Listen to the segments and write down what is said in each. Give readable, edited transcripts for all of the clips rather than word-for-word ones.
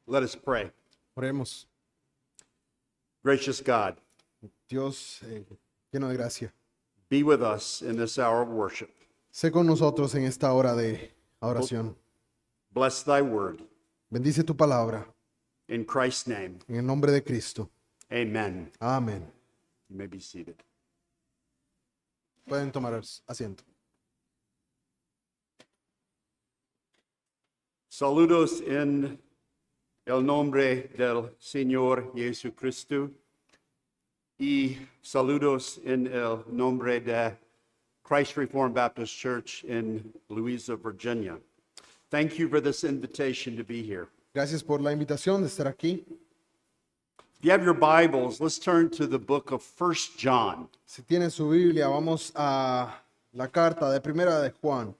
Let us pray. Oremos. Gracious God, Dios lleno de gracia, be with us in this hour of worship. sé con nosotros en esta hora de oración. Bless thy word. Bendice tu palabra In Christ's name, en el nombre de Cristo. amen. Amén. You may be seated. Pueden tomar asiento. Saludos en el nombre del Señor Jesucristo y saludos en el nombre de Christ Reformed Baptist Church in Louisa, Virginia. Thank you for this invitation to be here. Gracias por la invitación de estar aquí. If you have your Bibles, let's turn to the book of 1 John. Si tienen su Biblia, vamos a la carta de Primera de Juan.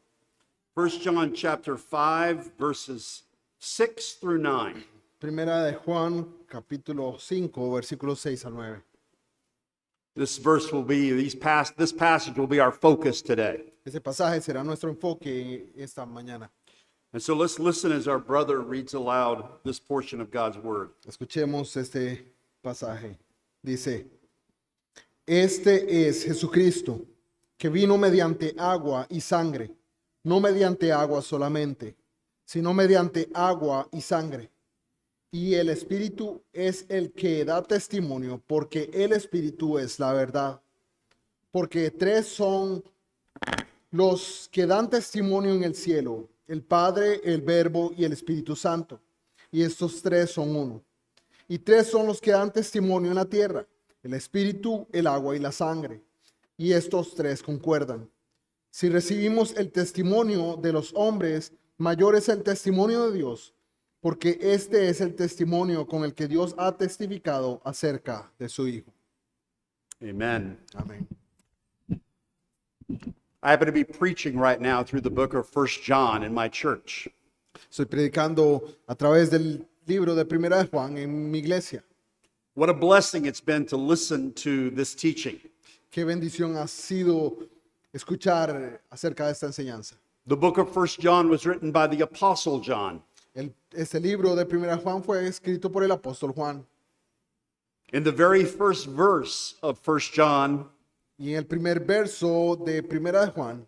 1 John chapter 5, verses 6 through 9. Primera de Juan, capítulo 5, versículos 6 al 9. This passage will be our focus today. Ese pasaje será nuestro enfoque esta mañana. And so let's listen as our brother reads aloud this portion of God's word. Escuchemos este pasaje. Dice, este es Jesucristo, que vino mediante agua y sangre, no mediante agua solamente, sino mediante agua y sangre. Y el Espíritu es el que da testimonio, porque el Espíritu es la verdad. Porque tres son los que dan testimonio en el cielo, el Padre, el Verbo y el Espíritu Santo. Y estos tres son uno. Y tres son los que dan testimonio en la tierra, el Espíritu, el agua y la sangre. Y estos tres concuerdan. Si recibimos el testimonio de los hombres, mayor es el testimonio de Dios, porque este es el testimonio con el que Dios ha testificado acerca de su Hijo. Amen. Amén. I happen to be preaching right now through the book of 1 John in my church. Estoy predicando a través del libro de Primera de Juan en mi iglesia. What a blessing it's been to listen to this teaching. Qué bendición ha sido escuchar acerca de esta enseñanza. The book of 1 John was written by the Apostle John. Este libro de Primera de Juan fue escrito por el apóstol Juan. In the very first verse of 1 John, Y en el primer verso de Primera de Juan,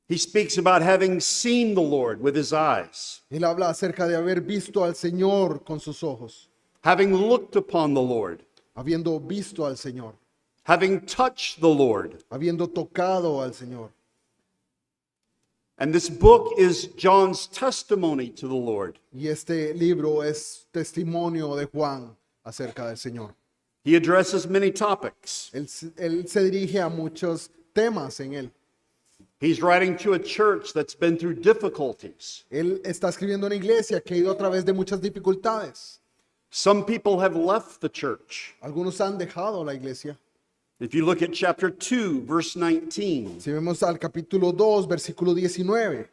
he speaks about having seen the Lord with his eyes, él habla acerca de haber visto al Señor con sus ojos, having looked upon the Lord, habiendo visto al Señor, having touched the Lord. habiendo tocado al Señor. And this book is John's testimony to the Lord. Y este libro es testimonio de Juan acerca del Señor. He addresses many topics. Él se dirige a muchos temas en él. He's writing to a church that's been through difficulties. Él está escribiendo una iglesia que ha ido a través de muchas dificultades. Some people have left the church. Algunos han dejado la iglesia. If you look at chapter 2, verse 19, Si vemos al capítulo 2, versículo 19,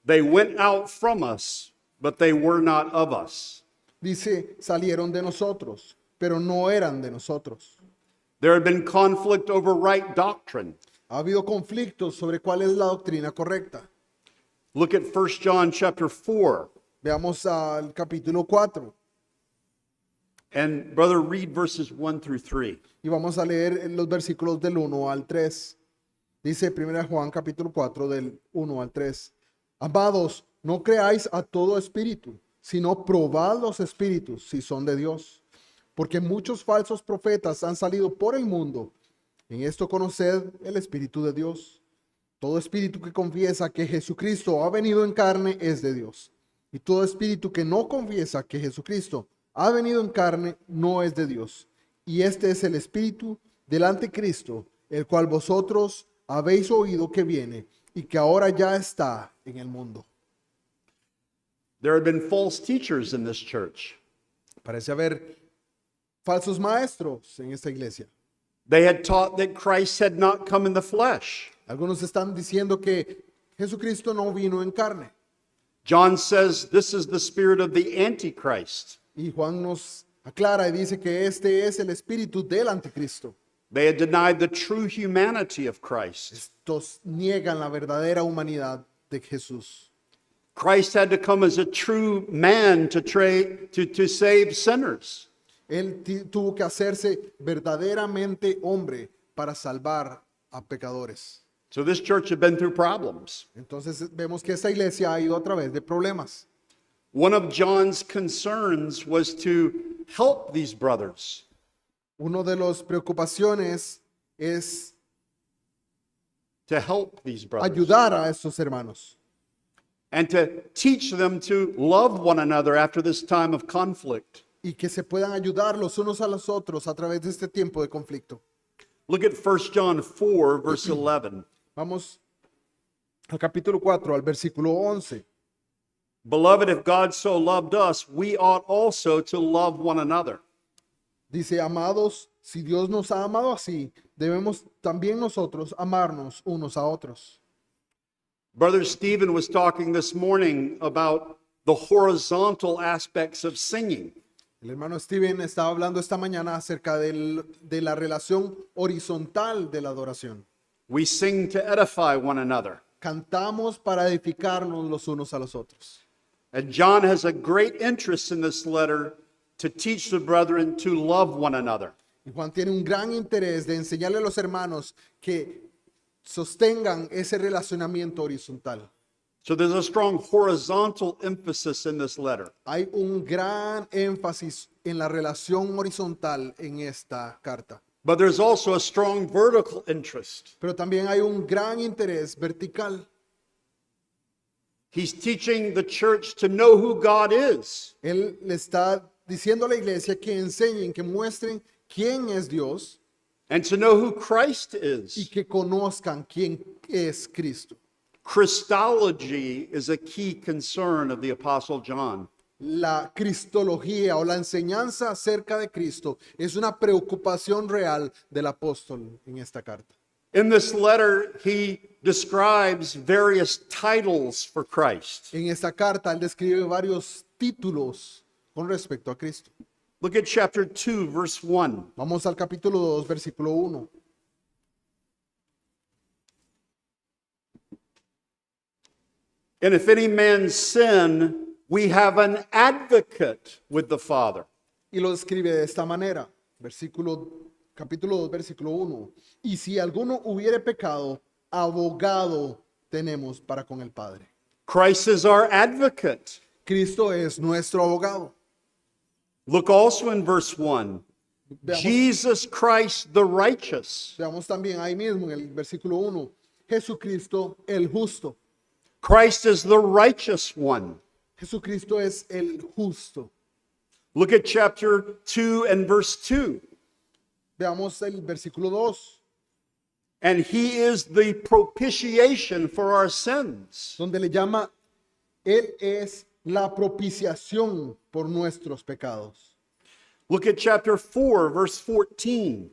they went out from us, but they were not of us. dice, salieron de nosotros, pero no eran de nosotros. There had been conflict over right doctrine. Ha habido conflictos sobre cuál es la doctrina correcta. Look at 1 John chapter 4, Veamos al capítulo 4 and brother, read verses 1 through 3. y vamos a leer los versículos del 1 al 3. Dice 1 Juan capítulo 4 del 1 al 3. Amados, no creáis a todo espíritu, sino probad los espíritus si son de Dios. Porque muchos falsos profetas han salido por el mundo. En esto conoced el Espíritu de Dios. Todo espíritu que confiesa que Jesucristo ha venido en carne es de Dios. Y todo espíritu que no confiesa que Jesucristo ha venido en carne no es de Dios. Y este es el espíritu del anticristo, el cual vosotros habéis oído que viene y que ahora ya está en el mundo. There had been false teachers in this church. Parece haber falsos maestros en esta iglesia. They had taught that Christ had not come in the flesh. Algunos están diciendo que Jesucristo no vino en carne. John says this is the spirit of the Antichrist. Y Juan nos aclara y dice que este es el espíritu del anticristo. They had denied the true humanity of Christ. Estos niegan la verdadera humanidad de Jesús. Christ had to come as a true man to save sinners. Él tuvo que hacerse verdaderamente hombre para salvar a pecadores. So this church had been through problems. Entonces vemos que esta iglesia ha ido a través de problemas. One of John's concerns was to help these brothers. Una de las preocupaciones es To help these brothers. ayudar a estos hermanos And to teach them to love one another after this time of conflict. y que se puedan ayudar los unos a los otros a través de este tiempo de conflicto. Look at 1 John 4, verse 11. Vamos al capítulo 4, al versículo 11. Beloved, if God so loved us, we ought also to love one another. Dice, amados, si Dios nos ha amado así, debemos también nosotros amarnos unos a otros. Brother Stephen was talking this morning about the horizontal aspects of singing. El hermano Steven estaba hablando esta mañana acerca de la relación horizontal de la adoración. We sing to edify one another. Cantamos para edificarnos los unos a los otros. And John has a great interest in this letter to teach the brethren to love one another. Y Juan tiene un gran interés de enseñarle a los hermanos que sostengan ese relacionamiento horizontal. So there's a strong horizontal emphasis in this letter. Hay un gran énfasis en la relación horizontal en esta carta. But there's also a strong vertical interest. Pero también hay un gran interés vertical. He's teaching the church to know who God is. Él le está diciendo a la iglesia que enseñen, que muestren quién es Dios And to know who Christ y is. que conozcan quién es Cristo. Christology is a key concern of the Apostle John. La cristología o la enseñanza acerca de Cristo es una preocupación real del apóstol en esta carta. In this letter, he describes various titles for Christ. En esta carta él describe varios títulos con respecto a Cristo. Look at chapter 2, verse 1. Vamos al capítulo 2, versículo 1. And if any man sin, we have an advocate with the Father. Y lo describe de esta manera. Capítulo 2, versículo 1. Y si alguno hubiere pecado, abogado tenemos para con el Padre. Christ is our advocate. Cristo es nuestro abogado. Look also in verse 1. Veamos, Jesus Christ the righteous. veamos también ahí mismo en el versículo 1. Jesucristo el justo. Christ is the righteous one. Jesucristo es el justo. Look at chapter 2 and verse 2. Veamos el versículo 2. And he is the propitiation for our sins. Donde le llama, Él es la propiciación por nuestros pecados. Look at chapter 4, verse 14.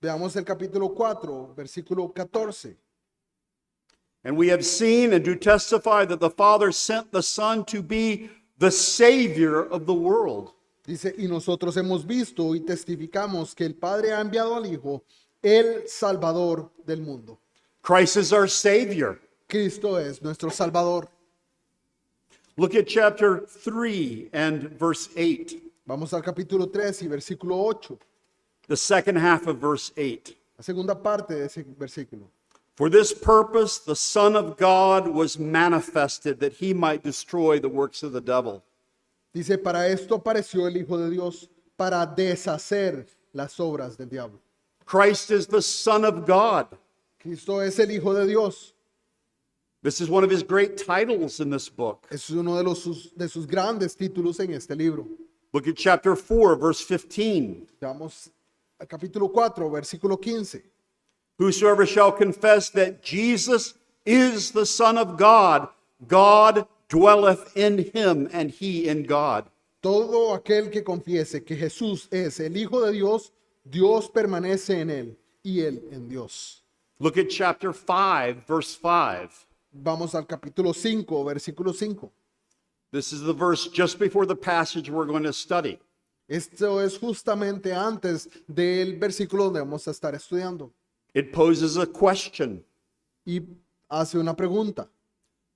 Veamos el capítulo 4, versículo 14. And we have seen and do testify that the Father sent the Son to be the Savior of the world. Dice, y nosotros hemos visto y testificamos que el Padre ha enviado al Hijo, el Salvador del mundo. Christ is our Savior. Cristo es nuestro Salvador. Look at chapter 3 and verse 8, Vamos al capítulo 3 y versículo 8. the second half of verse 8. La segunda parte de ese versículo. For this purpose, the Son of God was manifested that he might destroy the works of the devil. Dice, para esto apareció el Hijo de Dios, para deshacer las obras del diablo. Christ is the Son of God. Cristo es el Hijo de Dios. This is one of his great titles in this book. Es uno de sus grandes títulos en este libro. Look at chapter 4, verse 15. Vamos al capítulo 4, versículo 15. Whosoever shall confess that Jesus is the Son of God, God dwelleth in him, and he in God. Todo aquel que confiese que Jesús es el Hijo de Dios, Dios permanece en él y él en Dios. Look at chapter 5, verse 5. Vamos al capítulo 5, versículo 5. This is the verse just before the passage we're going to study. Esto es justamente antes del versículo donde vamos a estar estudiando. It poses a question. Y hace una pregunta.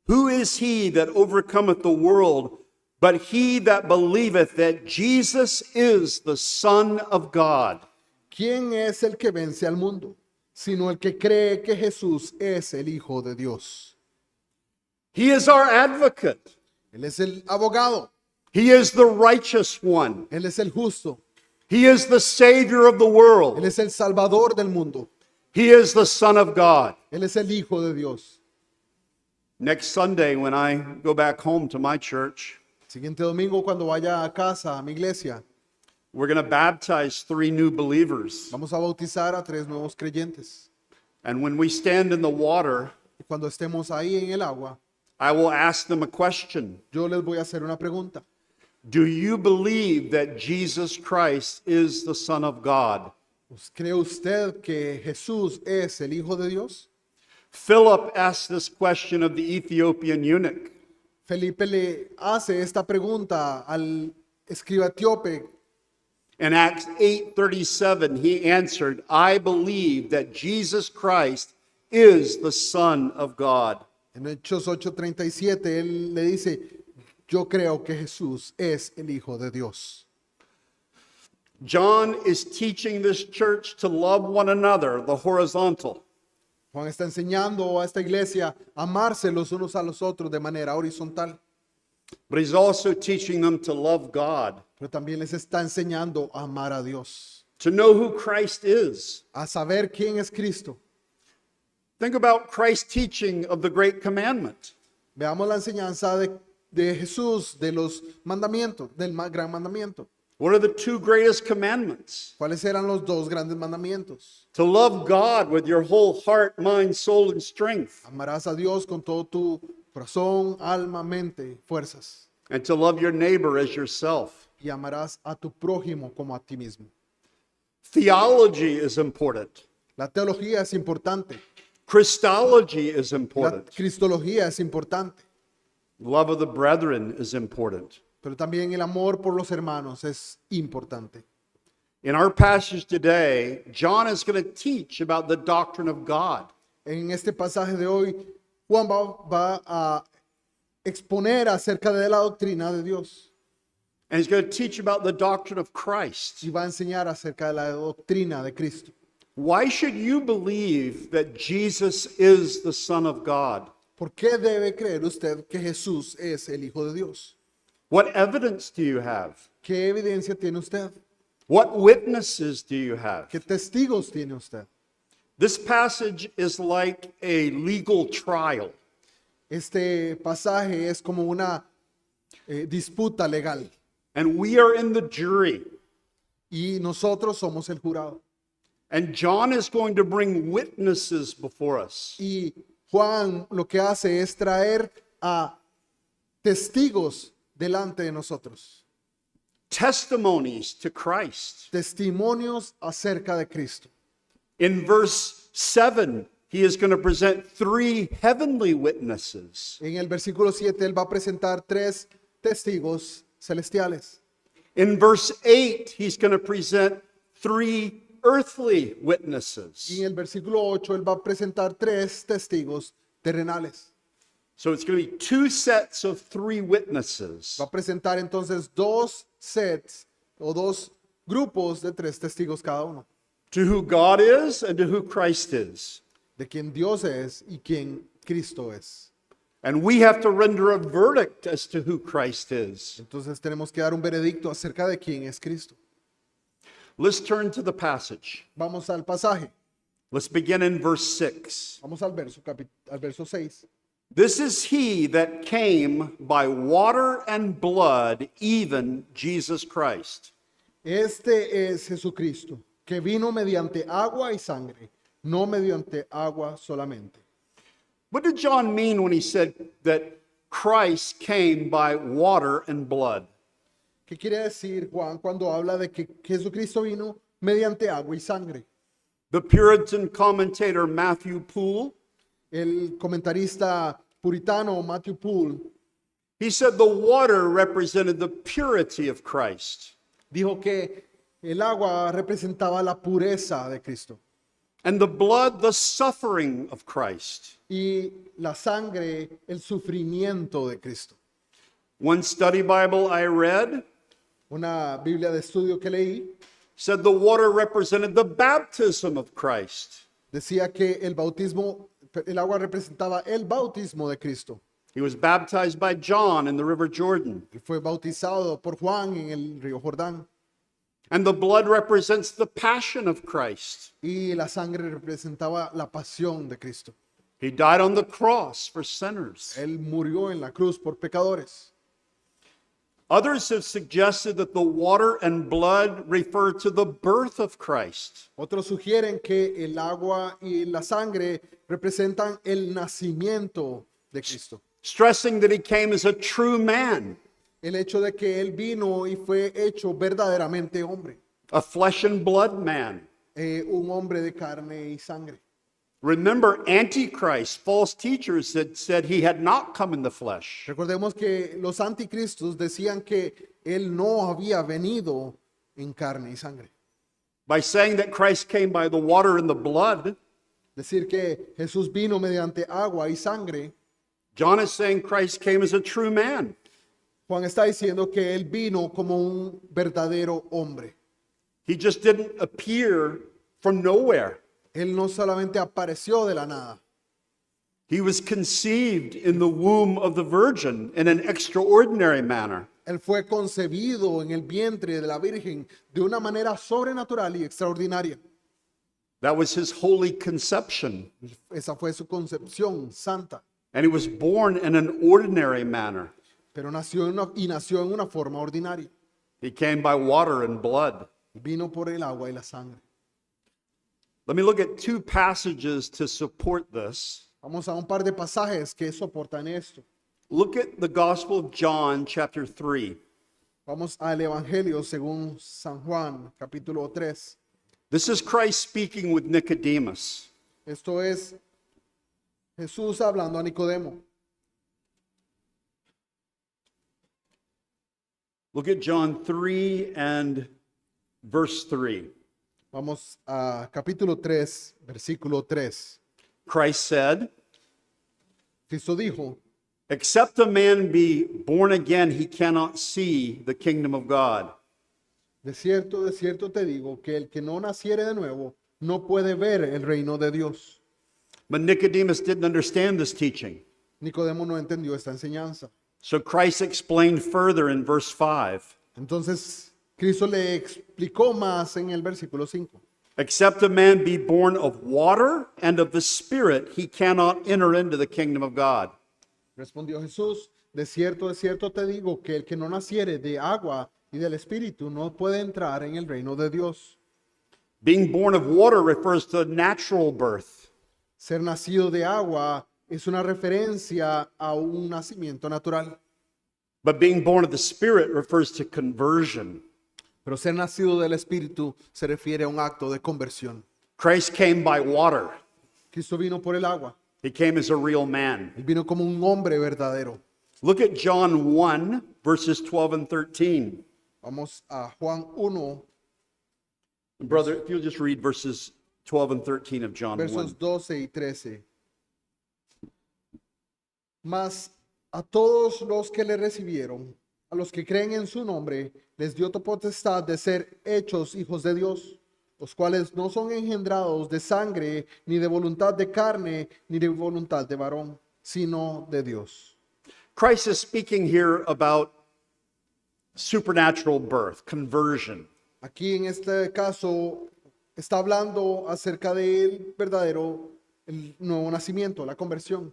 Who is he that overcometh the world, but he that believeth that Jesus is the Son of God? ¿Quién es el que vence al mundo? Sino el que cree que Jesús es el Hijo de Dios. He is our advocate. Él es el abogado, He is the righteous one. Él es el justo, He is the Savior of the Él world. es el Salvador del mundo, He is the Son of God. Él es el Hijo de Dios. Next Sunday, when I go back home to my church, Siguiente domingo, cuando vaya a casa, a mi iglesia, we're going to baptize 3 new believers. vamos a bautizar a 3 nuevos creyentes. And when we stand in the water, Y cuando estemos ahí en el agua, I will ask them a question. yo les voy a hacer una pregunta. Do you believe that Jesus Christ is the Son of God? ¿Cree usted que Jesús es el Hijo de Dios? Philip asked this question of the Ethiopian eunuch. Felipe le hace esta pregunta al escriba etíope. In Acts 8:37, he answered, I believe that Jesus Christ is the Son of God. En Hechos 8:37 él le dice, yo creo que Jesús es el Hijo de Dios. John is teaching this church to love one another, the horizontal. Juan está enseñando a esta iglesia a amarse los unos a los otros de manera horizontal, But he's also teaching them to love God, pero también les está enseñando a amar a Dios, to know who Christ is. a saber quién es Cristo. Think about Christ's teaching of the great commandment. Veamos la enseñanza de Jesús de los mandamientos, del gran mandamiento. What are the 2 greatest commandments? ¿Cuáles eran los 2 grandes mandamientos? To love God with your whole heart, mind, soul, and strength, Amarás a Dios con todo tu corazón, alma, mente, fuerzas. and to love your neighbor as yourself. Y amarás a tu prójimo como a ti mismo. Theology is important. La teología es importante. Christology is La important. cristología es importante. Love of the brethren is important. Pero también el amor por los hermanos es importante. In our passage today, John is going to teach about the doctrine of God. En este pasaje de hoy, Juan va a exponer acerca de la doctrina de Dios And he's going to teach about the doctrine of Christ. y va a enseñar acerca de la doctrina de Cristo. Why should you believe that Jesus is the Son of God? ¿Por qué debe creer usted que Jesús es el Hijo de Dios? What evidence do you have? ¿Qué evidencia tiene usted? What witnesses do you have? ¿Qué testigos tiene usted? This passage is like a legal trial. Este pasaje es como una disputa legal And we are in the jury. y nosotros somos el jurado. And John is going to bring witnesses before us. Y Juan lo que hace es traer a testigos delante de nosotros, Testimonies to Christ. testimonios acerca de Cristo. In verse 7, he is going to present 3 heavenly witnesses. En el versículo 7 él va a presentar 3 testigos celestiales. In verse 8, he's going to present 3 earthly witnesses. Y en el versículo 8 él va a presentar 3 testigos terrenales. So it's going to be 2 sets of 3 witnesses. Va a presentar entonces 2 sets o 2 grupos de 3 testigos cada uno, To who God is and to who Christ is. de quién Dios es y quién Cristo es. And we have to render a verdict as to who Christ is. Entonces tenemos que dar un veredicto acerca de quién es Cristo. Let's turn to the passage. Vamos al pasaje. Let's begin in verse 6. Vamos al verso 6. This is he that came by water and blood, even Jesus Christ. Este es Jesucristo, que vino mediante agua y sangre, no mediante agua solamente. What did John mean when he said that Christ came by water and blood? ¿Qué quiere decir Juan cuando habla de que Jesucristo vino mediante agua y sangre? The Puritan commentator Matthew Poole, El comentarista puritano Matthew Poole he said the water represented the purity of Christ. dijo que el agua representaba la pureza de Cristo. and the blood, the suffering of Christ. y la sangre, el sufrimiento de Cristo. One study Bible I read Una Biblia de estudio que leí said the water represented the baptism of Christ. decía que el agua representaba el bautismo de Cristo. He was baptized by John in the River Jordan. Él fue bautizado por Juan en el río Jordán. And the blood represents the passion of Christ. Y la sangre representaba la pasión de Cristo. He died on the cross for sinners. Él murió en la cruz por pecadores. Others have suggested that the water and blood refer to the birth of Christ. Otros sugieren que el agua y la sangre representan el nacimiento de Cristo. Stressing that he came as a true man, El hecho de que Él vino y fue hecho verdaderamente hombre. a flesh and blood man. Un hombre de carne y sangre. Remember, Antichrist, false teachers had said he had not come in the flesh. Recordemos que los anticristos decían que Él no había venido en carne y sangre. By saying that Christ came by the water and the blood, Decir que Jesús vino mediante agua y sangre. John is saying Christ came as a true man. Juan está diciendo que Él vino como un verdadero hombre. He just didn't appear from nowhere. Él no solamente apareció de la nada. He was conceived in the womb of the Virgin in an extraordinary manner. Él fue concebido en el vientre de la Virgen de una manera sobrenatural y extraordinaria. That was his holy conception. Esa fue su concepción santa. And he was born in an ordinary manner. Pero nació en una forma ordinaria. He came by water and blood. Vino por el agua y la sangre. Let me look at two passages to support this. Vamos a un par de pasajes que soportan esto. Look at the Gospel of John, chapter 3. Vamos al Evangelio según San Juan, capítulo 3. This is Christ speaking with Nicodemus. Esto es Jesús hablando a Nicodemo. Look at John 3 and verse 3. Vamos a capítulo 3, versículo 3. Christ said, Cristo dijo, except a man be born again, he cannot see the kingdom of God. de cierto te digo que el que no naciere de nuevo no puede ver el reino de Dios. But Nicodemus didn't understand this teaching. Nicodemo no entendió esta enseñanza. So Christ explained further in verse 5. Entonces Cristo le explicó más en el versículo 5. Except a man be born of water and of the Spirit, he cannot enter into the kingdom of God. Respondió Jesús, de cierto te digo que el que no naciere de agua y del Espíritu no puede entrar en el reino de Dios. Being born of water refers to natural birth. Ser nacido de agua es una referencia a un nacimiento natural. But being born of the Spirit refers to conversion. Pero ser nacido del Espíritu se refiere a un acto de conversión. Christ came by water. Cristo vino por el agua. He came as a real man. Él vino como un hombre verdadero. Look at John 1, verses 12 and 13. Vamos a Juan 1, Brother, if you'll just read verses 12 and 13 of John versos 1. 12 y 13. Mas a todos los que le recibieron, a los que creen en su nombre, les dio potestad de ser hechos hijos de Dios, los cuales no son engendrados de sangre, ni de voluntad de carne, ni de voluntad de varón, sino de Dios. Christ is speaking here about supernatural birth, conversion. Aquí en este caso está hablando acerca del verdadero, el nuevo nacimiento, la conversión.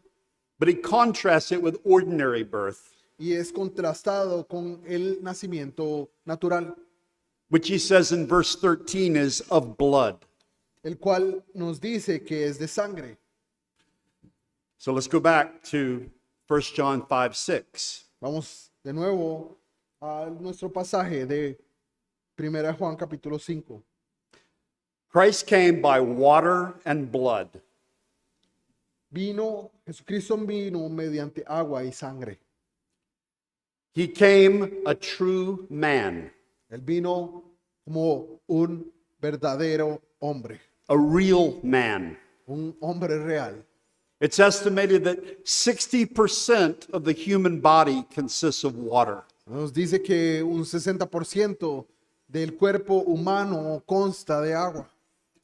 But he contrasts it with ordinary birth, Y es contrastado con el nacimiento natural, which he says in verse 13 is of blood. el cual nos dice que es de sangre. So let's go back to 1 John 5, 6. Vamos de nuevo a nuestro pasaje de 1 Juan capítulo 5. Christ came by water and blood. Jesucristo vino mediante agua y sangre. He came a true man. Él vino como un verdadero hombre. a real man. un hombre real. It's estimated that 60% of the human body consists of water. Nos dice que un 60% del cuerpo humano consta de agua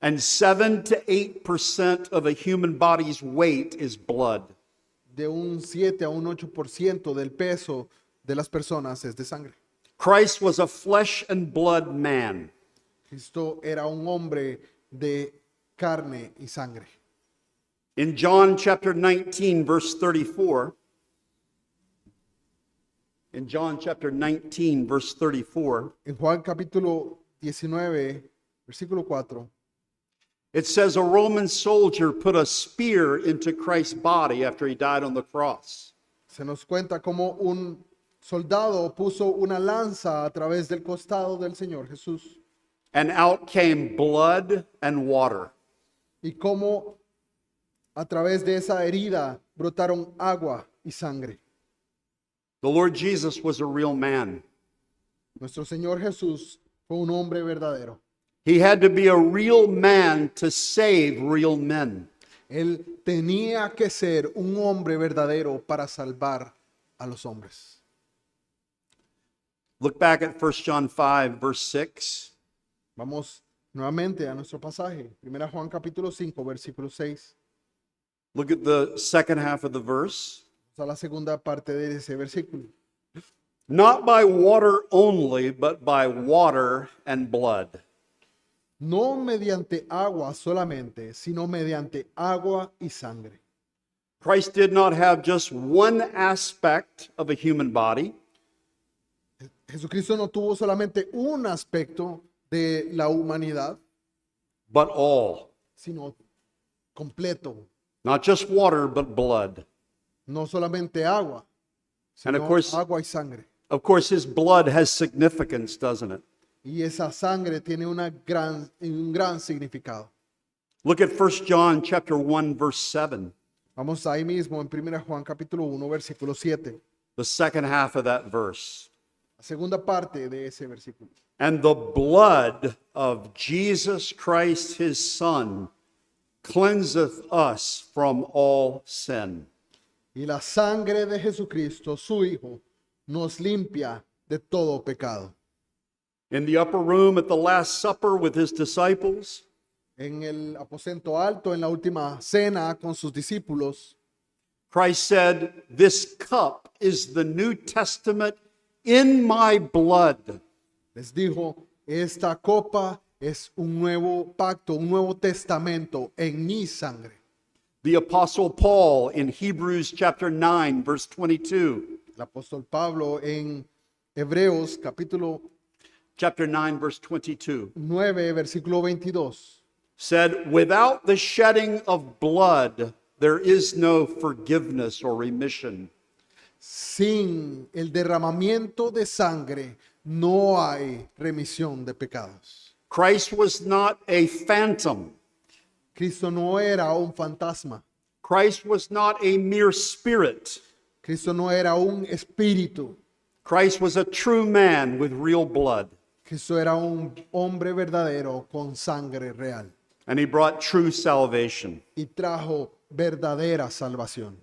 And 7 to 8% of a human body's weight is blood. de un 7 a un 8% del peso de las personas es de sangre. Christ was a flesh and blood man. Cristo era un hombre de carne y sangre. In John chapter 19, verse 34, in John chapter 19, verse 34, En Juan capítulo 19, versículo 4, it says a Roman soldier put a spear into Christ's body after he died on the cross. se nos cuenta cómo un soldado puso una lanza a través del costado del Señor Jesús And out came blood and water. y cómo a través de esa herida brotaron agua y sangre. The Lord Jesus was a real man. Nuestro Señor Jesús fue un hombre verdadero. He had to be a real man to save real men. Él tenía que ser un hombre verdadero para salvar a los hombres. Look back at 1 John 5, verse 6. Vamos nuevamente a nuestro pasaje. 1 Juan capítulo 5, versículo 6. Look at the second half of the verse. A la segunda parte de ese versículo. Not by water only, but by water and blood. No mediante agua solamente, sino mediante agua y sangre. Christ did not have just one aspect of a human body. Jesucristo no tuvo solamente un aspecto de la humanidad, But all. sino completo. Not just water, but blood. No solamente agua, And sino of course- agua y sangre. Of course, his blood has significance, doesn't it? Y esa sangre tiene un gran significado. Look at 1 John chapter 1, verse 7. Vamos ahí mismo en 1 Juan capítulo 1, versículo 7. The second half of that verse. La segunda parte de ese versículo. And the blood of Jesus Christ, his Son, cleanseth us from all sin. Y la sangre de Jesucristo, su Hijo, nos limpia de todo pecado. In the upper room at the Last Supper with his disciples, En el aposento alto, en la última cena con sus discípulos, Christ said, "This cup is the New Testament in my blood." les dijo, esta copa es un nuevo pacto, un nuevo testamento en mi sangre. The Apostle Paul in Hebrews chapter 9, verse 22, El apóstol Pablo en Hebreos capítulo chapter 9, verse 22, 9, versículo 22. said, "Without the shedding of blood, there is no forgiveness or remission." Sin el derramamiento de sangre no hay remisión de pecados. Christ was not a phantom. Cristo no era un fantasma. Christ was not a mere spirit. Cristo no era un espíritu. Christ was a true man with real blood, Cristo era un hombre verdadero con sangre real and he brought true salvation. y trajo verdadera salvación.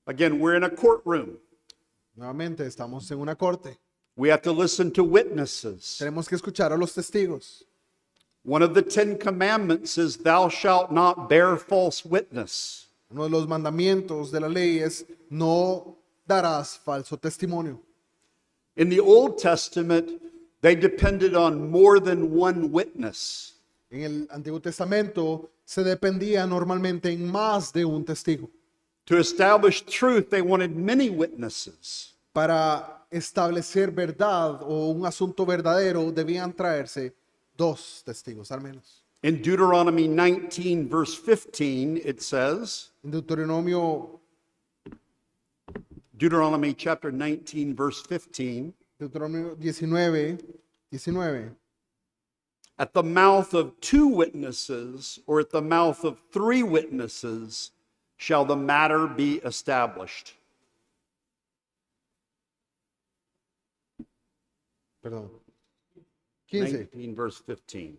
Again, we're in a courtroom. Nuevamente estamos en una corte. We have to listen to witnesses. Tenemos que escuchar a los testigos. One of the 10 commandments is, "Thou shalt not bear false witness." Uno de los mandamientos de la ley es no darás falso testimonio. In the Old Testament, they depended on more than one witness. En el Antiguo Testamento se dependía normalmente en más de un testigo. To establish truth, they wanted many witnesses. Para establecer verdad o un asunto verdadero debían traerse dos testigos al menos. In Deuteronomy 19, verse 15, it says, En Deuteronomio Deuteronomy chapter 19, verse 15, 19, at the mouth of 2 witnesses or at the mouth of 3 witnesses shall the matter be established. perdón, 15. 19, verse 15.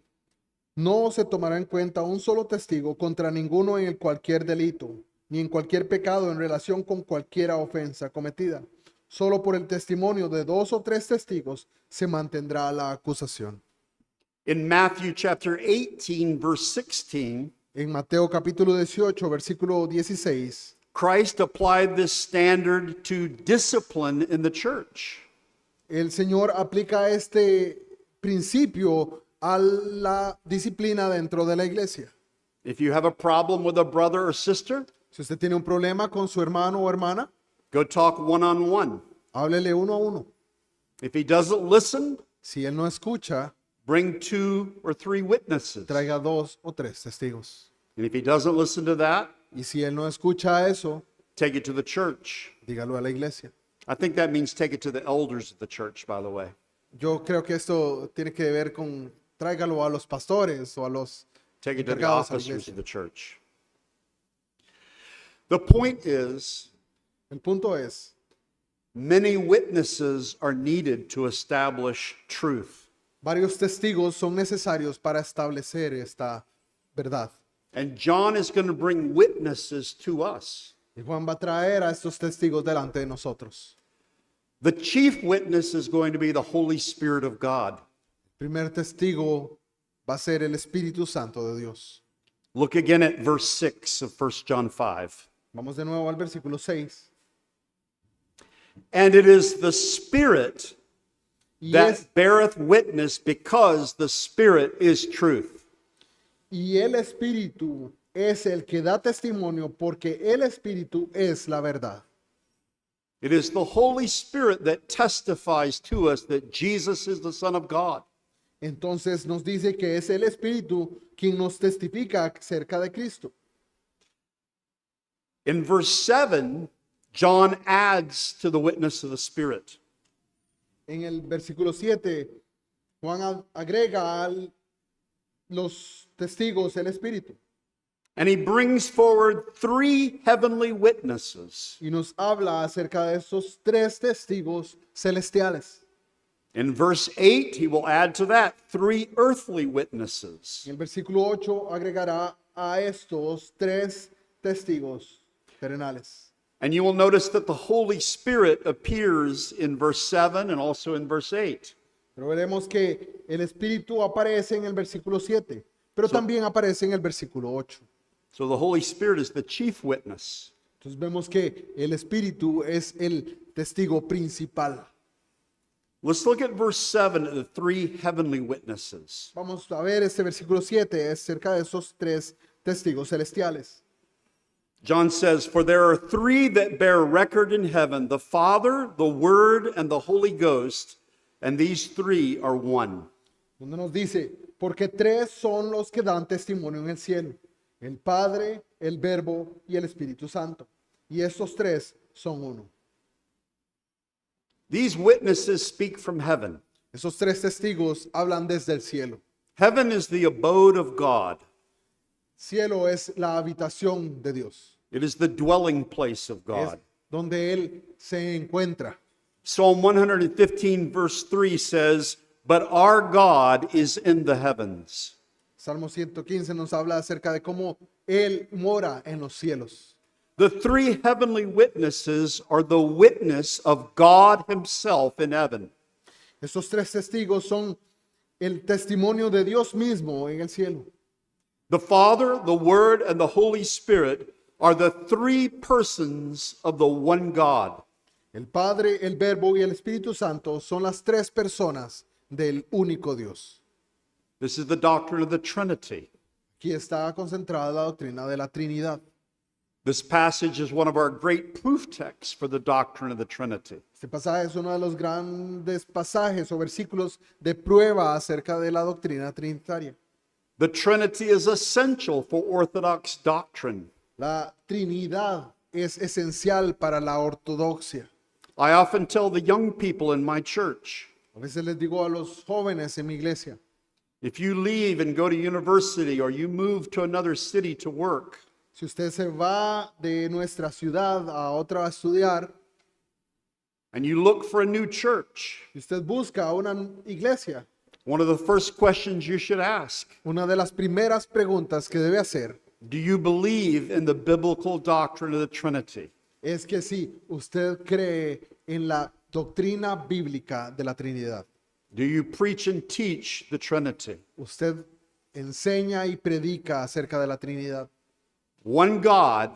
No se tomará en cuenta un solo testigo contra ninguno en cualquier delito, ni en cualquier pecado en relación con cualquiera ofensa cometida. Solo por el testimonio de 2 o 3 testigos se mantendrá la acusación. In Matthew chapter 18, verse 16, En Mateo capítulo 18, versículo 16, Christ applied this standard to discipline in the church. el Señor aplica este principio a la disciplina dentro de la iglesia. If you have a problem with a brother or sister, Si usted tiene un problema con su hermano o hermana, go talk one-on-one. háblele uno a uno. If he doesn't listen, Si él no escucha, bring 2 or 3 witnesses. traiga 2 o 3 testigos. And if he doesn't listen to that, Y si él no escucha eso, take it to the church. dígalo a la iglesia. I think that means take it to the elders of the church, by the way. Yo creo que esto tiene que ver con tráigalo a los pastores o a los Take it to the encargados a la officers iglesia. of the church. The point is, El punto es, many witnesses are needed to establish truth. varios testigos son necesarios para establecer esta verdad. And John is going to bring witnesses to us. Y Juan va a traer a estos testigos delante de nosotros. The chief witness is going to be the Holy Spirit of God. El primer testigo va a ser el Espíritu Santo de Dios. Look again at verse 6 of 1 John 5. Vamos de nuevo al versículo 6. And it is the Spirit Y, that es, beareth witness, because the Spirit is truth. y el Espíritu es el que da testimonio porque el Espíritu es la verdad. It is the Holy Spirit that testifies to us that Jesus is the Son of God. Entonces nos dice que es el Espíritu quien nos testifica acerca de Cristo. In verse 7, John adds to the witness of the Spirit. En el versículo 7, Juan agrega a los testigos el Espíritu And he brings forward 3 heavenly witnesses. y nos habla acerca de esos 3 testigos celestiales. In verse 8, he will add to that 3 earthly witnesses. En el versículo 8 agregará a estos 3 testigos terrenales. And you will notice that the Holy Spirit appears in verse 7 and also in verse 8. Pero veremos que el Espíritu aparece en el versículo 7, pero también aparece en el versículo 8. So the Holy Spirit is the chief witness. Entonces vemos que el Espíritu es el testigo principal. Let's look at verse 7 at the 3 heavenly witnesses. Vamos a ver este versículo 7 acerca de esos 3 testigos celestiales. John says, For there are 3 that bear record in heaven, the Father, the Word, and the Holy Ghost, and these 3 are one. Donde nos dice, porque 3 son los que dan testimonio en el cielo, el Padre, el Verbo y el Espíritu Santo. Y estos 3 son uno. These witnesses speak from heaven. Esos 3 testigos hablan desde el cielo. Heaven is the abode of God. Cielo es la habitación de Dios. It is the dwelling place of Es God. donde Él se encuentra. Psalm 115 verse 3 says, But our God is in the heavens. Salmo 115 nos habla acerca de cómo Él mora en los cielos. The 3 heavenly witnesses are the witness of God himself in heaven. Estos 3 testigos son el testimonio de Dios mismo en el cielo. The Father, the Word, and the Holy Spirit are the 3 persons of the one God. El Padre, el Verbo y el Espíritu Santo son las 3 personas del único Dios. This is the doctrine of the Trinity. Aquí está concentrada la doctrina de la Trinidad. This passage is one of our great proof texts for the doctrine of the Trinity. Este pasaje es uno de los grandes pasajes o versículos de prueba acerca de la doctrina trinitaria. The Trinity is essential for Orthodox doctrine. La Trinidad es esencial para la ortodoxia. I often tell the young people in my church, A veces les digo a los jóvenes en mi iglesia, if you leave and go to university or you move to another city to work, si usted se va de nuestra ciudad a otra a estudiar, and you look for a new church, si usted busca una iglesia, one of the first questions you should ask, Una de las primeras preguntas que debe hacer do you believe in the biblical doctrine of the Trinity? es que si usted cree en la doctrina bíblica de la Trinidad, Do you preach and teach the Trinity? usted enseña y predica acerca de la Trinidad. One God,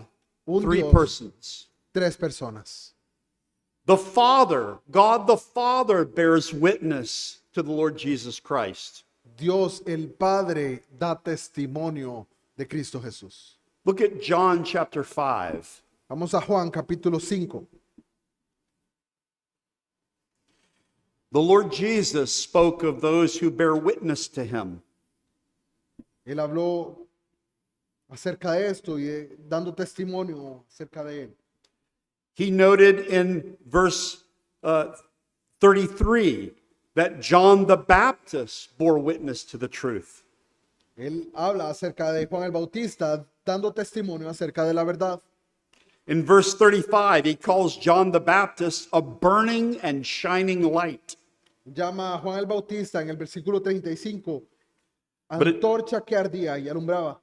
Un three Dios. persons. Tres personas. The Father, God the Father bears witness to the Lord Jesus Christ. Dios el Padre da testimonio de Cristo Jesús. Look at John chapter 5. Vamos a Juan capítulo 5. The Lord Jesus spoke of those who bear witness to him. Él habló acerca de esto y dando testimonio acerca de él. He noted in verse 33 that John the Baptist bore witness to the truth. Él habla acerca de Juan el Bautista dando testimonio acerca de la verdad. In verse 35, he calls John the Baptist a burning and shining light. Llama a Juan el Bautista en el versículo 35 But it- antorcha que ardía y alumbraba.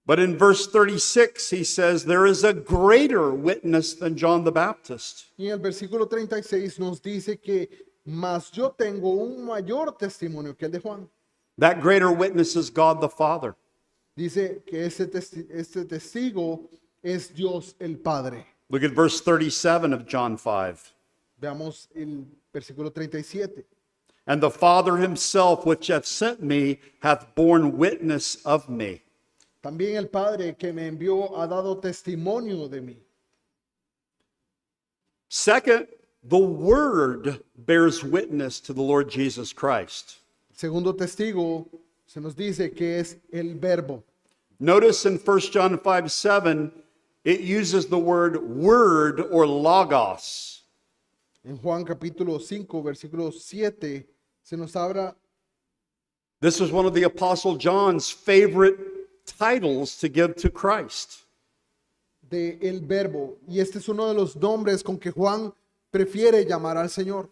But in verse 36, he says, there is a greater witness than John the Baptist. Y en el versículo 36 nos dice que mas yo tengo un mayor testimonio que el de Juan. That greater witness is God the Father. Dice que este testigo es Dios el Padre. Look at verse 37 of John 5. Veamos el versículo 37. And the Father himself, which hath sent me, hath borne witness of me. También el Padre que me envió ha dado testimonio de mí. Second, the Word bears witness to the Lord Jesus Christ. Segundo testigo se nos dice que es el Verbo. Notice in 1 John 5:7, it uses the word or logos. En Juan capítulo 5, versículo 7, se nos habla, This was one of the Apostle John's favorite titles to give to Christ. de el Verbo. Y este es uno de los nombres con que Juan prefiere llamar al Señor.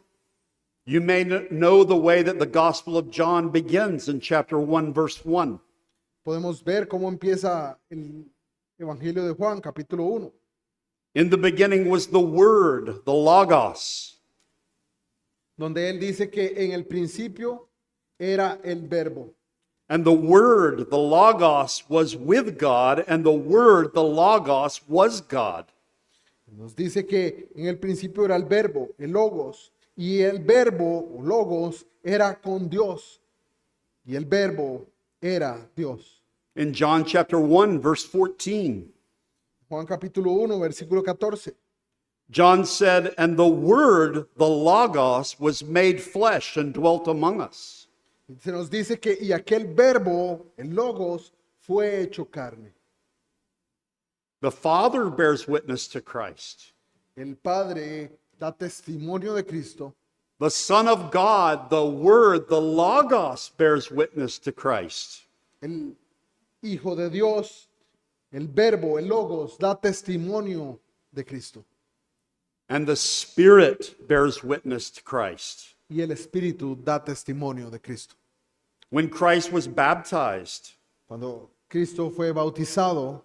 You may know the way that the Gospel of John begins in chapter 1, verse 1. Podemos ver cómo empieza el Evangelio de Juan, capítulo 1. In the beginning was the Word, the Logos. Donde él dice que en el principio era el Verbo. And the Word, the Logos, was with God, and the Word, the Logos, was God. Nos dice que en el principio era el Verbo, el Logos, y el Verbo, o Logos, era con Dios, y el Verbo era Dios. In John chapter 1, verse 14, Juan capítulo 1, versículo 14. John said, And the Word, the Logos, was made flesh and dwelt among us. Se nos dice que y aquel Verbo, el Logos, fue hecho carne. The Father bears witness to Christ. El Padre da testimonio de Cristo. The Son of God, the Word, the Logos, bears witness to Christ. El Hijo de Dios, el Verbo, el Logos, da testimonio de Cristo. And the Spirit bears witness to Christ. Y el Espíritu da testimonio de Cristo. When Christ was baptized, Cuando Cristo fue bautizado,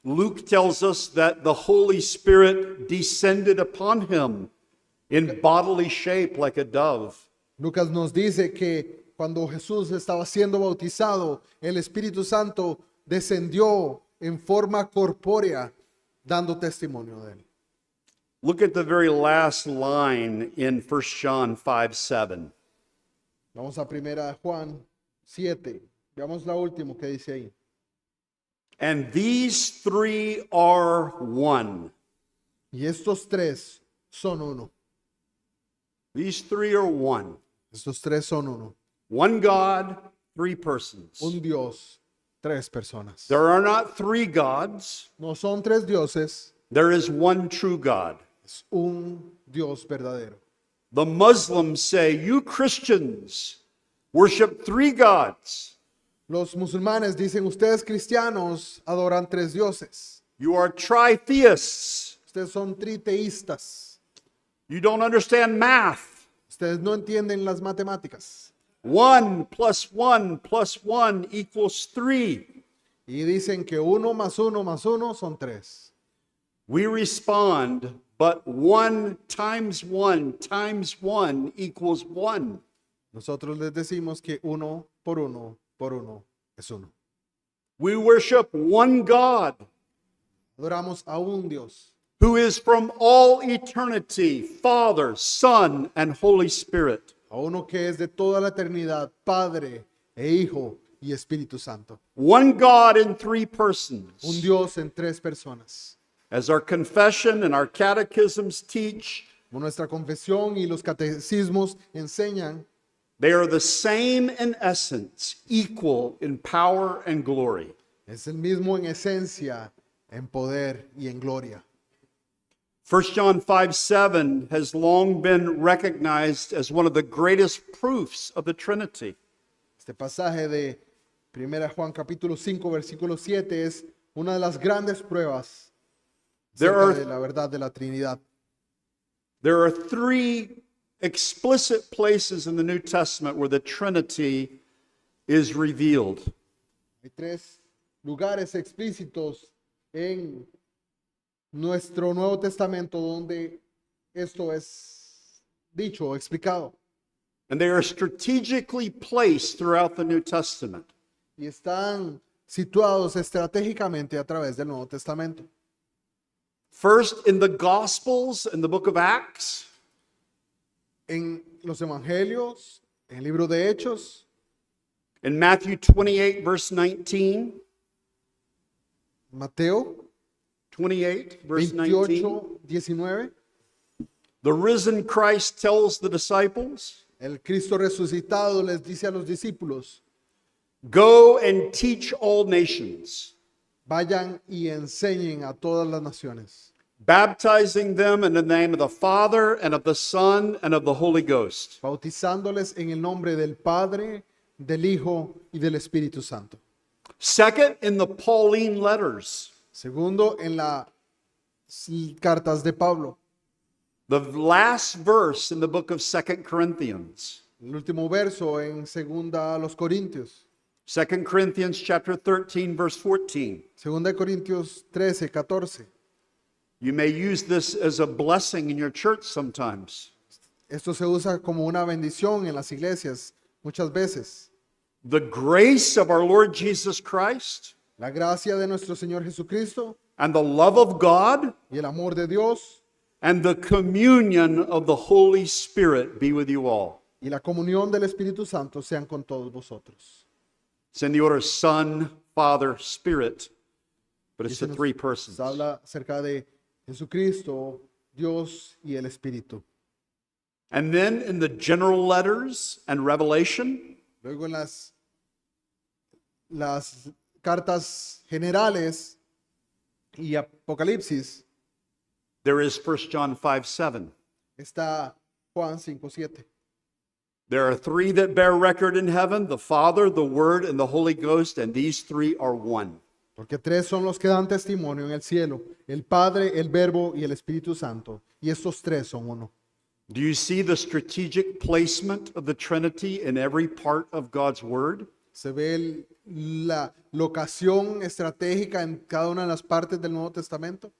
Luke tells us that the Holy Spirit descended upon him in bodily shape like a dove. Lucas nos dice que cuando Jesús estaba siendo bautizado, el Espíritu Santo descendió en forma corpórea, dando testimonio de él. Look at the very last line in 1 John 5:7. Vamos a primera de Juan 7. Veamos la última que dice ahí. And these three are one. Y estos tres son uno. These three are one. Estos tres son uno. One God, three persons. Un Dios, tres personas. There are not three gods. No son tres dioses, There is one true God. es un Dios verdadero. The Muslims say, you Christians worship three gods. Los musulmanes dicen, ustedes cristianos adoran tres dioses. You are tritheists. Ustedes son triteístas. You don't understand math. Ustedes no entienden las matemáticas. 1 plus 1 plus 1 equals 3. Y dicen que 1 más 1 más 1 son 3. We respond, but 1 times 1 times 1 equals 1. Nosotros les decimos que 1 por 1 por 1 es 1. We worship one God Adoramos a un Dios who is from all eternity, Father, Son, and Holy Spirit. a uno que es de toda la eternidad, Padre e Hijo y Espíritu Santo. One God in three persons. Un Dios en 3 personas. As our confession and our catechisms teach, Como nuestra confesión y los catecismos enseñan, they are the same in essence, equal in power and glory. es el mismo en esencia, en poder y en gloria. 1 John 5:7 has long been recognized as one of the greatest proofs of the Trinity. Este pasaje de 1 Juan capítulo 5 versículo 7 es una de las grandes pruebas There acerca are- de la verdad de la Trinidad. There are 3 explicit places in the New Testament where the Trinity is revealed. Hay 3 lugares explícitos en nuestro Nuevo Testamento donde esto es dicho o explicado. And they are strategically placed throughout the New Testament. Y están situados estratégicamente a través del Nuevo Testamento. First, in the Gospels, in the book of Acts, En los Evangelios, en el libro de Hechos, in Matthew 28, verse 19, Mateo 28, verse 19, 28, 19, the risen Christ tells the disciples, el Cristo resucitado les dice a los discípulos, go and teach all nations, vayan y enseñen a todas las naciones, baptizing them in the name of the Father and of the Son and of the Holy Ghost. bautizándoles en el nombre del Padre, del Hijo y del Espíritu Santo. Second, in the Pauline letters, Segundo, en las cartas de Pablo, the last verse in the book of 2 Corinthians. el último verso en segunda a los Corintios, 2 Corinthians chapter 13, verse 14. segunda de Corintios 13, 14. You may use this as a blessing in your church sometimes. Esto se usa como una bendición en las iglesias muchas veces. The grace of our Lord Jesus Christ La gracia de nuestro Señor Jesucristo and the love of God y el amor de Dios and the communion of the Holy Spirit be with you all. y la comunión del Espíritu Santo sean con todos vosotros. It's in the order of Son, Father, Spirit, but it's the Nos- three nos persons. habla acerca de Jesucristo, Dios y el Espíritu. And then in the general letters and Revelation, Luego en las cartas generales y Apocalipsis there is 1 John 5:7. está Juan 5:7. There are 3 that bear record in heaven, the Father, the Word, and the Holy Ghost, and these 3 are one. Porque 3 son los que dan testimonio en el cielo, el Padre, el Verbo y el Espíritu Santo. Y estos 3 son uno. Do you see the strategic placement of the Trinity in every part of God's Word? Se ve la locación estratégica en cada una de las partes del Nuevo Testamento.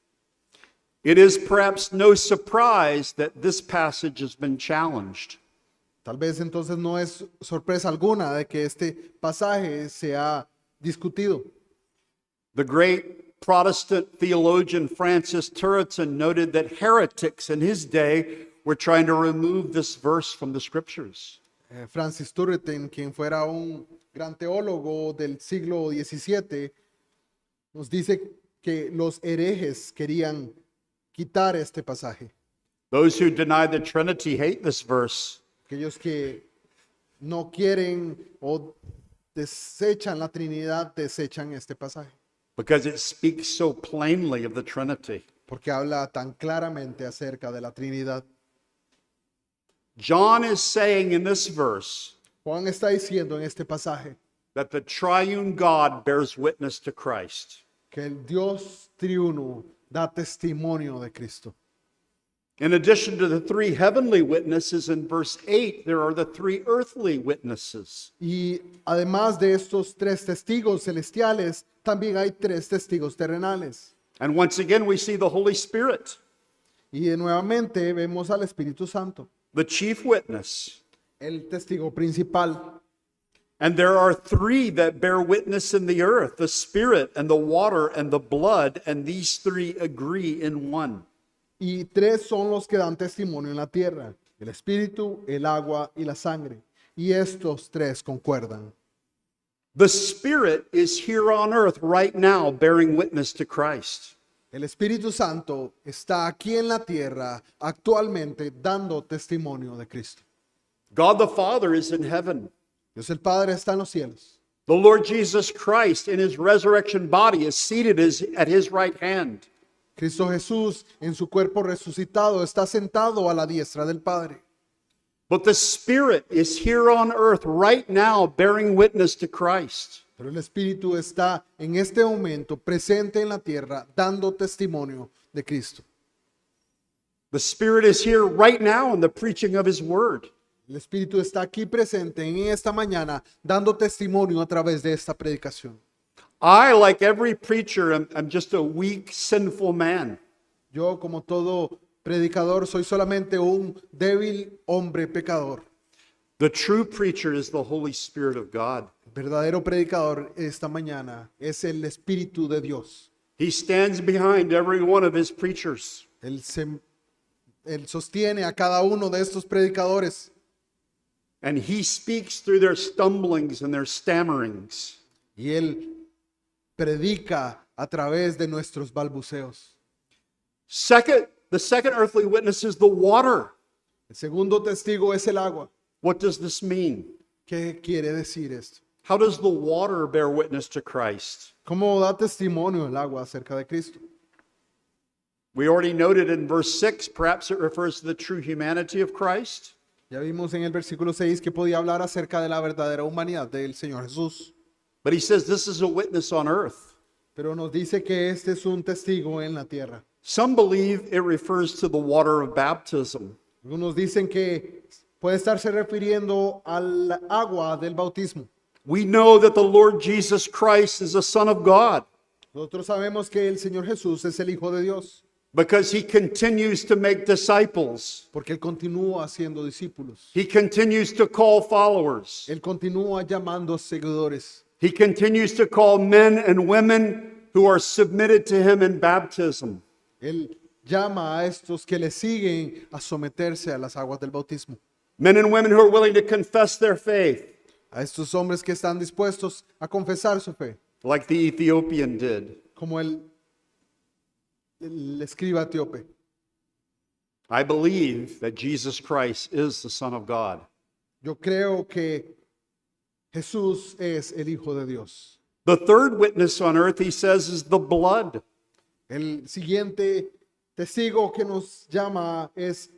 It is perhaps no surprise that this passage has been challenged. Tal vez entonces no es sorpresa alguna de que este pasaje se ha discutido. The great Protestant theologian Francis Turretin noted that heretics in his day were trying to remove this verse from the scriptures. Francis Turretin, quien fuera un gran teólogo del siglo XVII, nos dice que los herejes querían quitar este pasaje. Those who deny the Trinity hate this verse. Aquellos que no quieren o desechan la Trinidad, desechan este pasaje, Because it speaks so plainly of the Trinity. porque habla tan claramente acerca de la Trinidad. John is saying in this verse Juan está diciendo en este pasaje that the triune God bears witness to Christ. que el Dios triuno da testimonio de Cristo. In addition to the three heavenly witnesses in verse 8, there are the three earthly witnesses. Y además de estos tres testigos celestiales, también hay tres testigos terrenales. And once again, we see the Holy Spirit, Y nuevamente vemos al Espíritu Santo, the chief witness. el testigo principal. And there are three that bear witness in the earth, the Spirit and the water and the blood, and these three agree in one. Y tres son los que dan testimonio en la tierra, el Espíritu, el agua y la sangre. Y estos tres concuerdan. The Spirit is here on earth right now bearing witness to Christ. El Espíritu Santo está aquí en la tierra actualmente dando testimonio de Cristo. God the Father is in heaven. Dios el Padre está en los cielos. The Lord Jesus Christ in his resurrection body is seated at his right hand. Cristo Jesús en su cuerpo resucitado está sentado a la diestra del Padre. But the Spirit is here on earth right now bearing witness to Christ. Pero el Espíritu está en este momento presente en la tierra dando testimonio de Cristo. The Spirit is here right now in the preaching of his word. El Espíritu está aquí presente en esta mañana dando testimonio a través de esta predicación. I, like every preacher, am just a weak, sinful man. Yo, como todo predicador, soy solamente un débil hombre pecador. The true preacher is the Holy Spirit of God. El verdadero predicador esta mañana es el Espíritu de Dios. He stands behind every one of his preachers. Él sostiene a cada uno de estos predicadores And he speaks through their stumblings and their stammerings. y él predica a través de nuestros balbuceos. The second earthly witness is the water. El segundo testigo es el agua. What does this mean? ¿Qué quiere decir esto? How does the water bear witness to Christ? ¿Cómo da testimonio el agua acerca de Cristo? We already noted in verse 6, perhaps it refers to the true humanity of Christ. Ya vimos en el versículo 6 que podía hablar acerca de la verdadera humanidad del Señor Jesús. But he says this is a witness on earth. Pero nos dice que este es un testigo en la tierra. Some believe it refers to the water of baptism. Algunos dicen que puede estarse refiriendo al agua del bautismo. We know that the Lord Jesus Christ is a Son of God Nosotros sabemos que el Señor Jesús es el Hijo de Dios, because he continues to make disciples. porque Él continúa haciendo discípulos. He continues to call followers. Él continúa llamando seguidores. He continues to call men and women who are submitted to him in baptism. Él llama a estos que le siguen a someterse a las aguas del bautismo. Men and women who are willing to confess their faith, A estos hombres que están dispuestos a confesar su fe, like the Ethiopian did. como el escriba etíope. I believe that Jesus Christ is the Son of God. Yo creo que Jesús es el Hijo de Dios. The third witness on earth, he says, is the blood. El siguiente testigo que nos llama es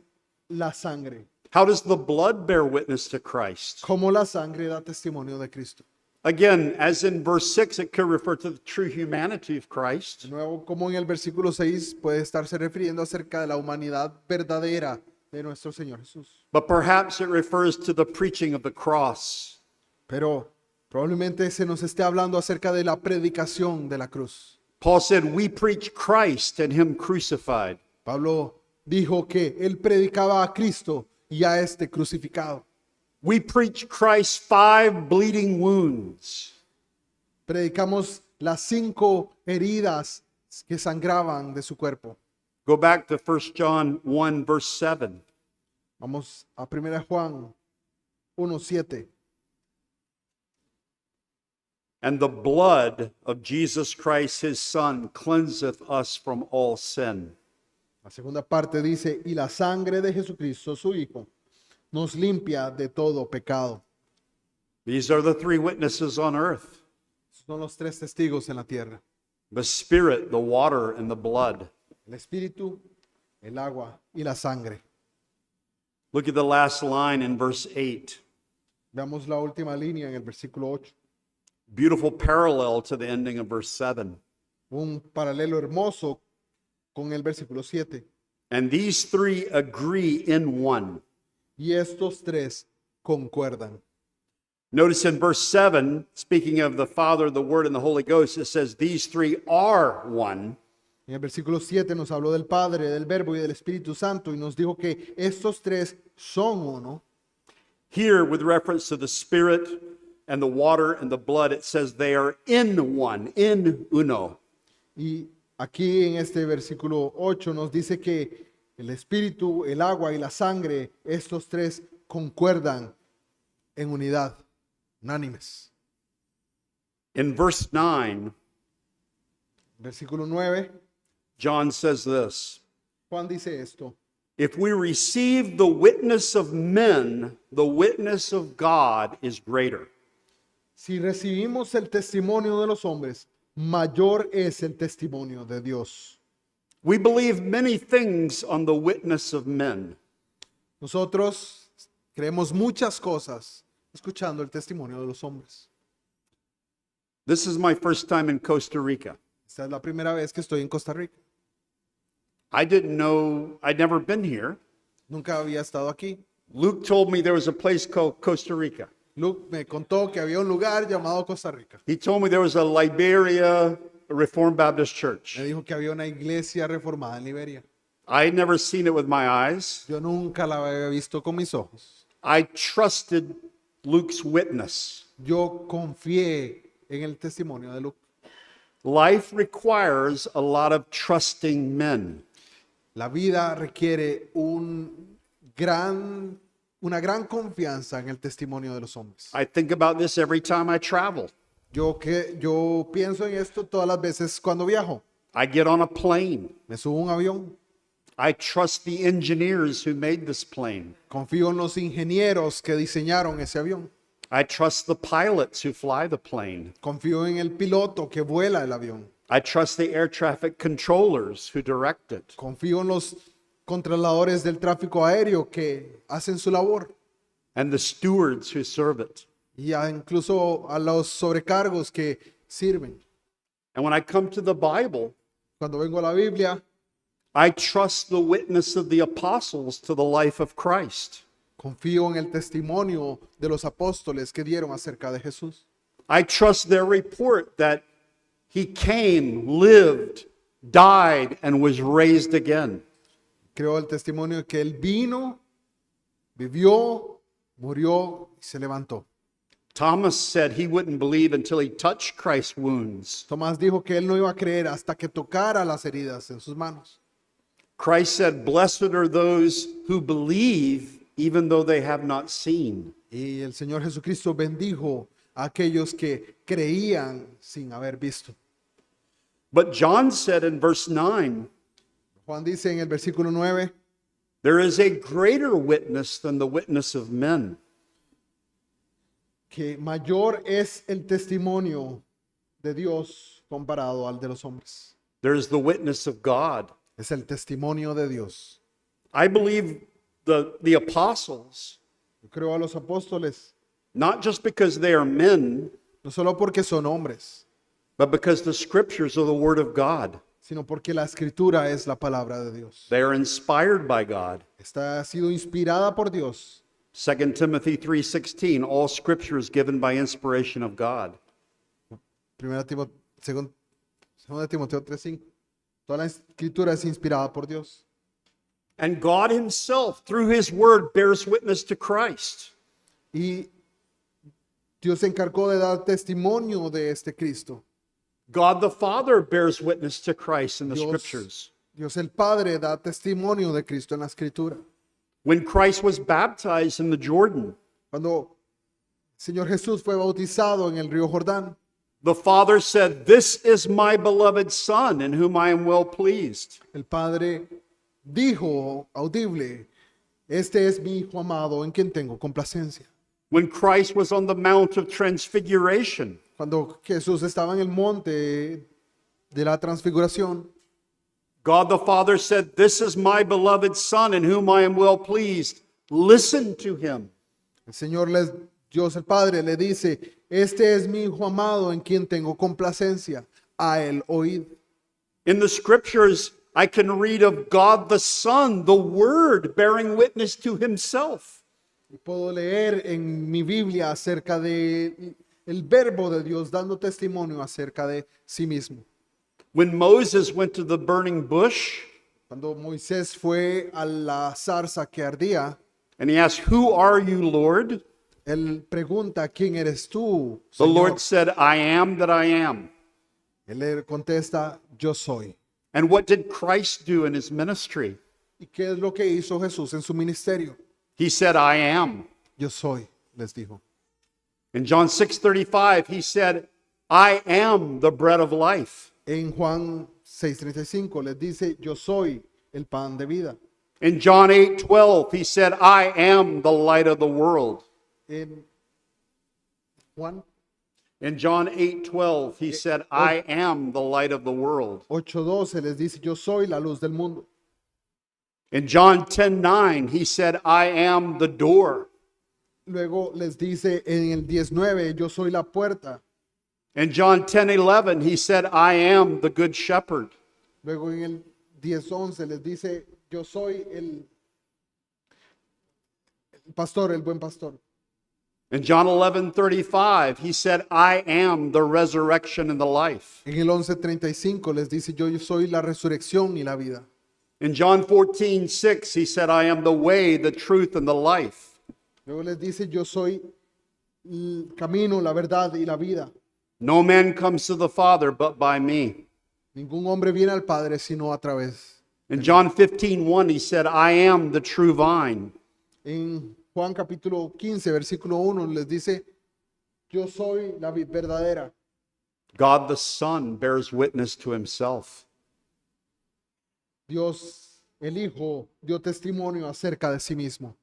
la sangre. How does the blood bear witness to Christ? Como la sangre da testimonio de Cristo. Again, as in verse 6, it could refer to the true humanity of Christ. De nuevo, como en el versículo 6 puede estarse refiriendo acerca de la humanidad verdadera de nuestro Señor Jesús. But perhaps it refers to the preaching of the cross. Pero probablemente se nos esté hablando acerca de la predicación de la cruz. Paul said, we preach Christ and him crucified. Pablo dijo que él predicaba a Cristo y a este crucificado. We preach Christ's 5 bleeding wounds. Predicamos las 5 heridas que sangraban de su cuerpo. Go back to 1 John 1, verse 7. Vamos a 1 Juan 1:7. And the blood of Jesus Christ, his Son, cleanseth us from all sin. La segunda parte dice, y la sangre de Jesucristo, su Hijo, nos limpia de todo pecado. These are the 3 witnesses on earth: Son los 3 testigos en la tierra. the Spirit, the water, and the blood. El Espíritu, el agua y la sangre. Look at the last line in verse 8. Veamos la última línea en el versículo 8. Beautiful parallel to the ending of verse 7. Un paralelo hermoso con el versículo 7. And these three agree in one. Y estos tres concuerdan. Notice in verse 7, speaking of the Father, the Word, and the Holy Ghost, it says, these three are one. En el versículo 7 nos habló del Padre, del Verbo y del Espíritu Santo y nos dijo que estos tres son uno. Here, with reference to the Spirit and the water and the blood, it says they are in one, in uno. Y aquí en este versículo 8 nos dice que el Espíritu, el agua y la sangre, estos tres concuerdan en unidad, unánimes. In verse 9, Versículo 9, John says this, Juan dice esto: if we receive the witness of men, the witness of God is greater. si recibimos el testimonio de los hombres, mayor es el testimonio de Dios. We believe many things on the witness of men. Nosotros creemos muchas cosas escuchando el testimonio de los hombres. This is my first time in Costa Rica. Esta es la primera vez que estoy en Costa Rica. I didn't know, I'd never been here. Nunca había estado aquí. Luke told me there was a place called Costa Rica. Luke me contó que había un lugar llamado Costa Rica. He told me there was a Liberia Reformed Baptist Church. Me dijo que había una iglesia reformada en Liberia. I had never seen it with my eyes. Yo nunca la había visto con mis ojos. I trusted Luke's witness. Yo confié en el testimonio de Luke. Life requires a lot of trusting men. La vida requiere una gran confianza en el testimonio de los hombres. I think about this every time I travel. Yo pienso en esto todas las veces cuando viajo. I get on a plane. Me subo a un avión. I trust the engineers who made this plane. Confío en los ingenieros que diseñaron ese avión. I trust the pilots who fly the plane. Confío en el piloto que vuela el avión. I trust the air traffic controllers who direct it. Confío en los controladores del tráfico aéreo que hacen su labor. And the stewards who serve it. Y incluso a los sobrecargos que sirven. And when I come to the Bible, Cuando vengo a la Biblia, I trust the witness of the apostles to the life of Christ. confío en el testimonio de los apóstoles que dieron acerca de Jesús. I trust their report that he came, lived, died, and was raised again. Creo el testimonio que él vino, vivió, murió y se levantó. Thomas said he wouldn't believe until he touched Christ's wounds. Tomás dijo que él no iba a creer hasta que tocara las heridas en sus manos. Christ said, blessed are those who believe even though they have not seen. Y el Señor Jesucristo bendijo a aquellos que creían sin haber visto. But John said in verse 9, Juan dice en el versículo 9, there is a greater witness than the witness of men. que mayor es el testimonio de Dios comparado al de los hombres. There is the witness of God. Es el testimonio de Dios. I believe the apostles, Yo creo a los apóstoles, not just because they are men, no solo porque son hombres, but because the scriptures are the word of God. sino porque la escritura es la palabra de Dios. They are inspired by God. Esta ha sido inspirada por Dios. 2 Timothy 3:16, all scripture is given by inspiration of God. 2 Timoteo 3:5. Toda la escritura es inspirada por Dios. And God himself, through his word, bears witness to Christ. Y Dios se encargó de dar testimonio de este Cristo. God the Father bears witness to Christ in the scriptures. Dios el Padre da testimonio de Cristo en la escritura. When Christ was baptized in the Jordan, Cuando el Señor Jesús fue bautizado en el río Jordán, the Father said, "This is my beloved Son, in whom I am well pleased." el Padre dijo audible, este es mi Hijo amado en quien tengo complacencia. When Christ was on the Mount of Transfiguration, Cuando Jesús estaba en el monte de la transfiguración, God the Father said, "This is my beloved Son, in whom I am well pleased. Listen to him." el Señor, Dios el Padre le dice, este es mi Hijo amado en quien tengo complacencia, a él oíd. In the scriptures, I can read of God the Son, the Word, bearing witness to himself. Y puedo leer en mi Biblia acerca de el verbo de Dios dando testimonio acerca de sí mismo. When Moses went to the burning bush Cuando Moisés fue a la zarza que ardía, and he asked, "Who are you, Lord?" él pregunta, ¿quién eres tú, The Señor? Lord said, "I am that I am." Él le contesta, yo soy. And what did Christ do in his ministry? ¿Y qué es lo que hizo Jesús en su ministerio? He said, "I am." Yo soy, les dijo. In John 6:35, he said, "I am the bread of life." En Juan 6:35 les dice, yo soy el pan de vida. In John 8:12, he said, "I am the light of the world." En Juan In John 8:12, he said, "I am the light of the world." 8:12 les dice, yo soy la luz del mundo. In John 10:9, he said, "I am the door." Luego les dice en el 19, yo soy la puerta. In John 10:11, he said, "I am the good shepherd." Luego en el 10:11 les dice, yo soy el pastor, el buen pastor. In John 11:35, he said, "I am the resurrection and the life." En el 11:35 les dice, yo soy la resurrección y la vida. In John 14:6, he said, "I am the way, the truth, and the life." Luego les dice, yo soy el camino, la verdad y la vida. No man comes to the Father but by me. Ningún hombre viene al Padre sino a través. In John 15:1, he said, "I am the true vine." En Juan capítulo 15, versículo 1 les dice, yo soy la vid verdadera. God the Son bears witness to himself. Dios, el Hijo, dio testimonio acerca de sí mismo.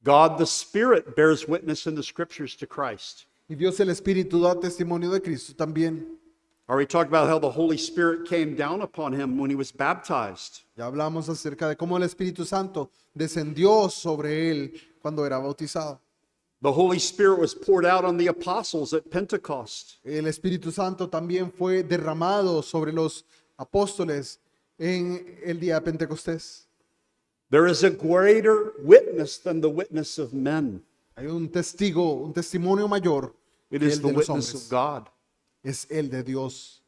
God the Spirit bears witness in the scriptures to Christ. Y Dios el Espíritu da testimonio de Cristo también. Already talked about how the Holy Spirit came down upon him when he was baptized. Ya hablamos acerca de cómo el Espíritu Santo descendió sobre él cuando era bautizado. The Holy Spirit was poured out on the apostles at Pentecost. El Espíritu Santo también fue derramado sobre los apóstoles en el día de Pentecostés. There is a greater witness than the witness of men. Hay un testigo, un testimonio mayor It que is el the de los witness of hombres. God. Es el de Dios.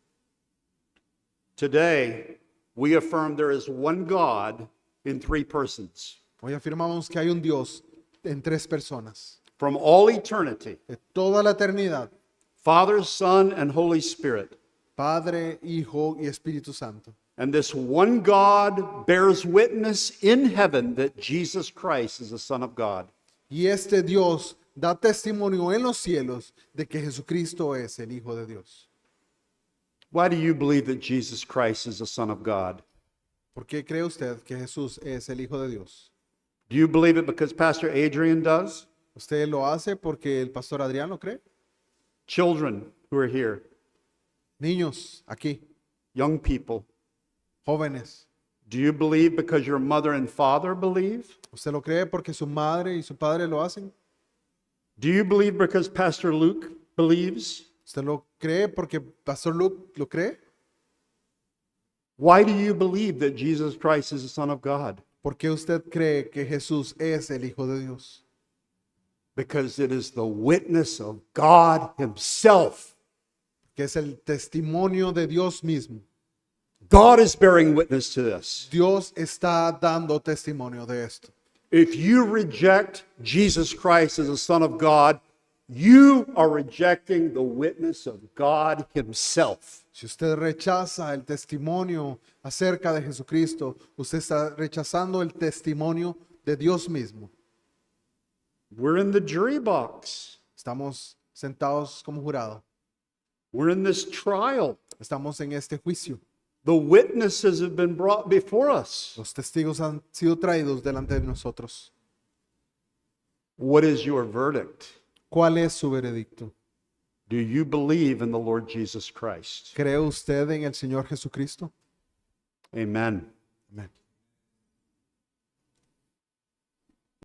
Today, we affirm there is one God in three persons. Hoy afirmamos que hay un Dios en tres personas. From all eternity, De toda la eternidad, Father, Son, and Holy Spirit. Padre, Hijo y Espíritu Santo. And this one God bears witness in heaven that Jesus Christ is the Son of God. Y este Dios da testimonio en los cielos de que Jesucristo es el Hijo de Dios. Why do you believe that Jesus Christ is the Son of God? ¿Por qué cree usted que Jesús es el Hijo de Dios? Do you believe it because Pastor Adrian does? ¿Usted lo hace porque el pastor Adrián lo cree? Children who are here, Niños, aquí, young people, jóvenes, do you believe because your mother and father believe? ¿usted lo cree porque su madre y su padre lo hacen? Do you believe because Pastor Luke believes? ¿Usted lo cree porque Pastor Luke lo cree? Why do you believe that Jesus Christ is the Son of God? ¿Por qué usted cree que Jesús es el Hijo de Dios? Because it is the witness of God Himself. Que es el testimonio de Dios mismo. God is bearing witness to this. Dios está dando testimonio de esto. If you reject Jesus Christ as the Son of God, you are rejecting the witness of God Himself. Si usted rechaza el testimonio acerca de Jesucristo, usted está rechazando el testimonio de Dios mismo. We're in the jury box. Estamos sentados como jurado. We're in this trial. Estamos en este juicio. The witnesses have been brought before us. Los testigos han sido traídos delante de nosotros. What is your verdict? ¿Cuál es su veredicto? Do you believe in the Lord Jesus Christ? ¿Cree usted en el Señor Jesucristo? Amen. Amén.